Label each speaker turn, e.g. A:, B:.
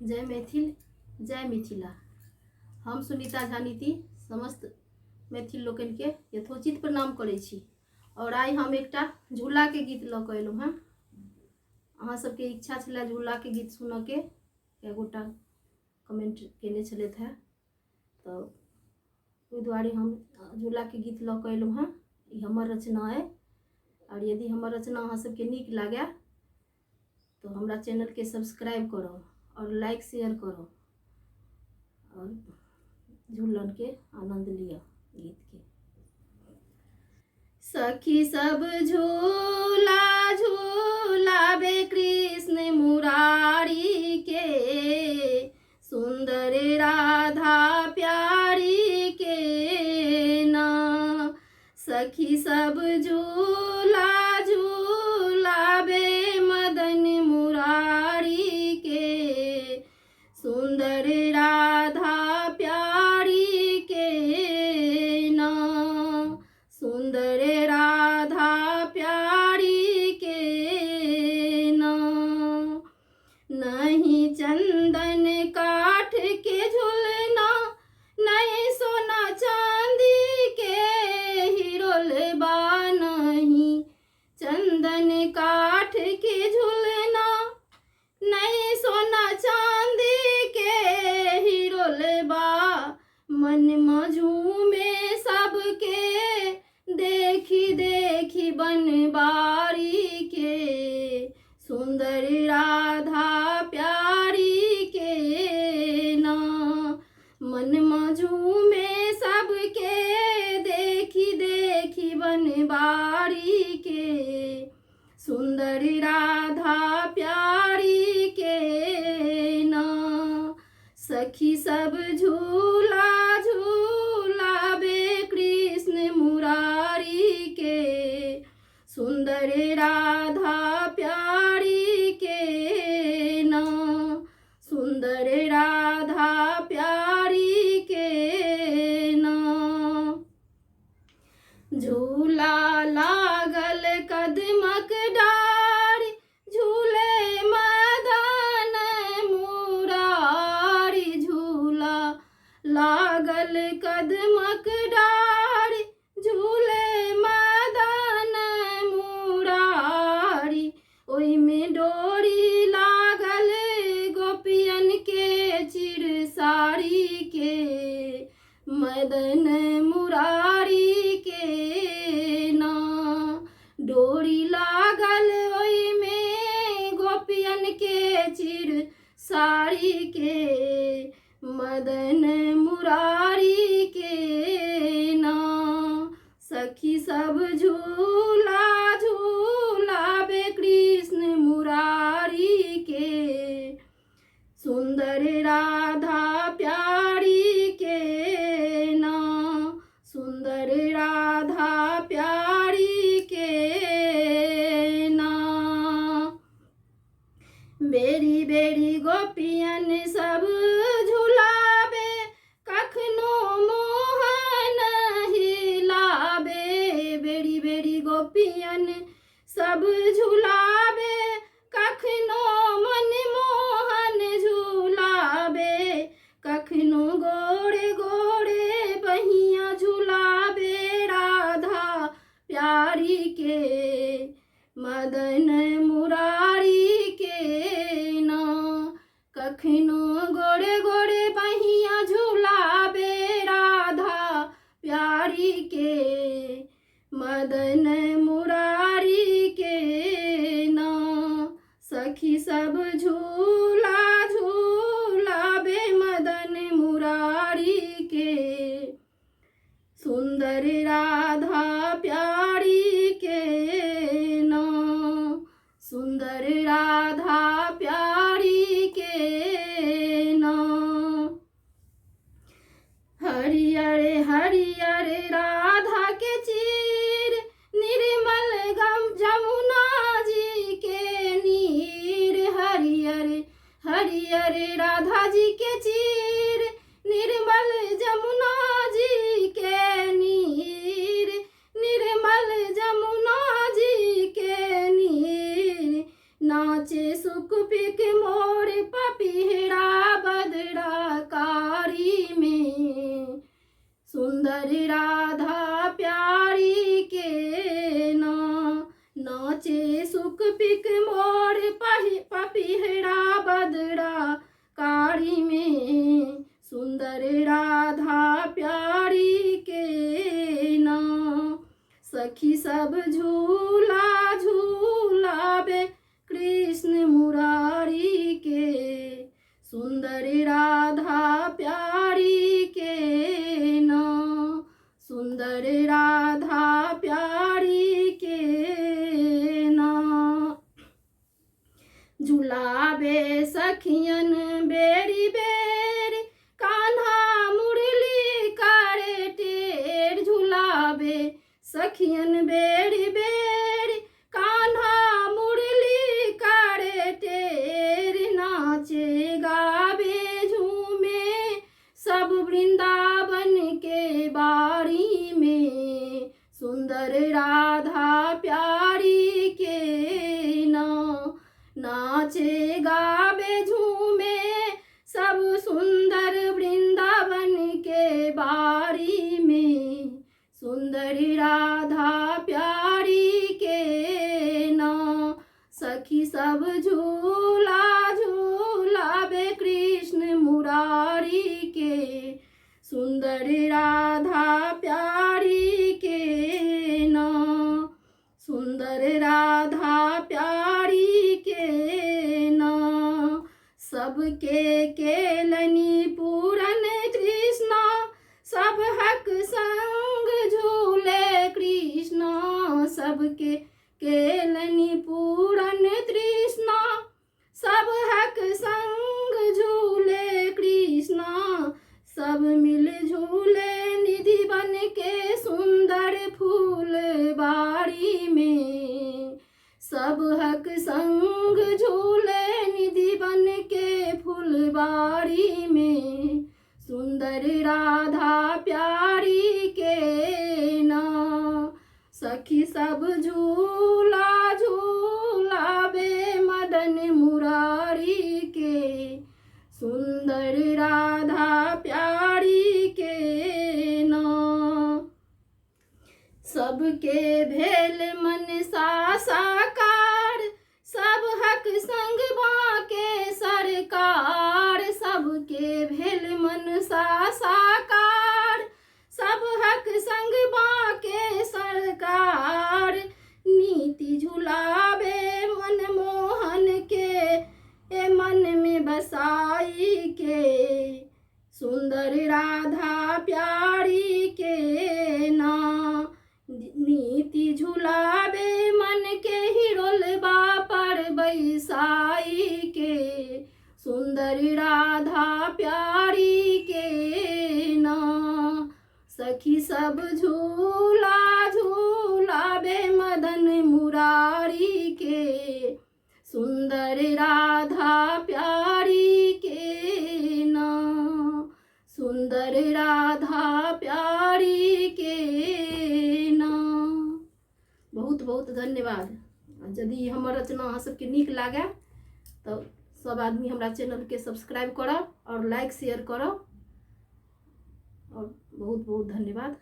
A: जय मैथिल, जय मिथिला। हम सुनीता झा नीति समस्त मैथिल लोकन के यथोचित प्रणाम करै छी। और आइ हम एकटा झूला के गीत लऽ कऽ एलहुँ हँ। अहाँ सबके इच्छा छलै झूला के गीत सुनऽ के, कए गोटा कमेंट केने छलथि हैं, तो ओहि दुआरे हम झूला के गीत लऽ कऽ एलहुँ हँ। ई हमर रचना है। और यदि हमर रचना अहाँ सबके नीक लागे तो हमरा चैनल के सब्सक्राइब करो और लाइक शेयर करो और झूलन के आनंद लिया गीत के। सखी सब झूला झूलाबे कृष्ण मुरारी के, सुंदर राधा प्यारी के ना। सखी सब झूला झूलाबे मदन मुरारी के, सुंदर राधा प्यारी के ना। सुंदर राधा प्यारी के ना। नहीं चंदन काठ के झूलना, नहीं सोना चांदी के हिरोलबा। नहीं चंदन काठ के झूलना, नहीं सोना चांदी के हिरोलबा। मन मझूमे सबके देखी देखी बनबारी के, सुंदर राधा प्यारी के ना। मन मझूमे सबके देखी देखी बनबारी के, सुंदर राधा प्यारी के ना। सखी सब झूला झूलाबे कृष्ण मुरारी के, सुंदर राधा प्यारी के ना। सुंदर राधा प्यारी के ना। झूला लागल कदमक डारी, झूले मदन मुरारी। झूला लागल कदमक डारी, झूले मदन मुरारी। ओहि में डोरी लागल गोपियन के चिरसारी के, मदन मुरारी के ना। डोरी लागल ओहि में गोपियन के चिरसारी के, मदन मुरारी के ना। सखी सब झूला झूलाबे कृष्ण मुरारी के, सुंदर राधा प्यारी के ना। सुंदर राधा प्यारी के ना। बेरी बेरी गोपियन सब झूलाबे, कखनो मोहन हिलाबे। बेरी बेरी गोपियन सब झूलाबे, कखनो मन मोहन झूलाबे। कखनो गोरे गोरे बहिया झूलाबे राधा प्यारी के, मदन मुरारी के ना। कखनो गोरे गोरे बहिया झूलाबे राधा प्यारी के, मदन मुरारी के ना। सखी सब झूला झूलाबे मदन मुरारी के, सुंदर राधा प्यारी के ना। सुंदर राधा प्यारी के ना। हरियर हरियर राधा के चीर, निर्मल गम जमुना जी के नीर। हरियर हरियर राधा जी के चीर, निर्मल जमुना जी के नीर। निर्मल जमुना जी के नीर, नाचे सुख पिक मोर पपीहरा सब झूला झूलावे कृष्ण मुरारी के, सुंदर राधा प्यारी के ना, सुंदर राधा प्यारी के ना। झुलावे सखियन बेरी बेरी कान्हा मुरली करे टेर, झुलावे सखियन बेरी बेरी कान्हा मुरली करे टेर, नाचे गावे झूमे सब वृंदावन के बारी में, सुंदर राधा प्यारी के ना, नाचे गावे झूमे सब सुंदर वृंदावन के बारी में, सुंदर राधा प्यारी के ना। सखी सब झूला झूलावे कृष्ण मुरारी के, सुंदर राधा प्यारी के ना, सुंदर राधा प्यारी के ना। सबके केलनी पूरन कृष्णा, सब हक संग झूले कृष्णा, सबके केलनी पूरन कृष्णा, सब हक संग झूले कृष्णा, सब मिल झूले निधि बन के सुंदर फूल बारी में, सब हक संग झूले निधि बन के फुलबारी में, सुंदर राधा प्यारी के ना। सखी सब झूला झूलावे मदन मुरारी के, सुंदर राधा प्यारी के ना। सबके भेल मन सा साकार, सब हक संग बाके सरकार, सबके भेल मन सा साकार, सब हक संग बाके सरकार, नीति झुलावे मन मोहन के ए मन में बसाई के, सुंदर राधा प्यारी के ना। नीति झुलावे मन के हिरोलबा पर बैसाई के, सुंदर राधा प्यारी के ना। सखी सब झूला झूलावे मदन मुरारी के, सुंदर राधा प्यारी के ना, सुंदर राधा प्यारी के ना। बहुत बहुत धन्यवाद। यदि हमर रचना अहाँ सबके नीक लागे तो सब आदमी हमरा चैनल के सब्सक्राइब करब और लाइक शेयर करब, और बहुत बहुत धन्यवाद।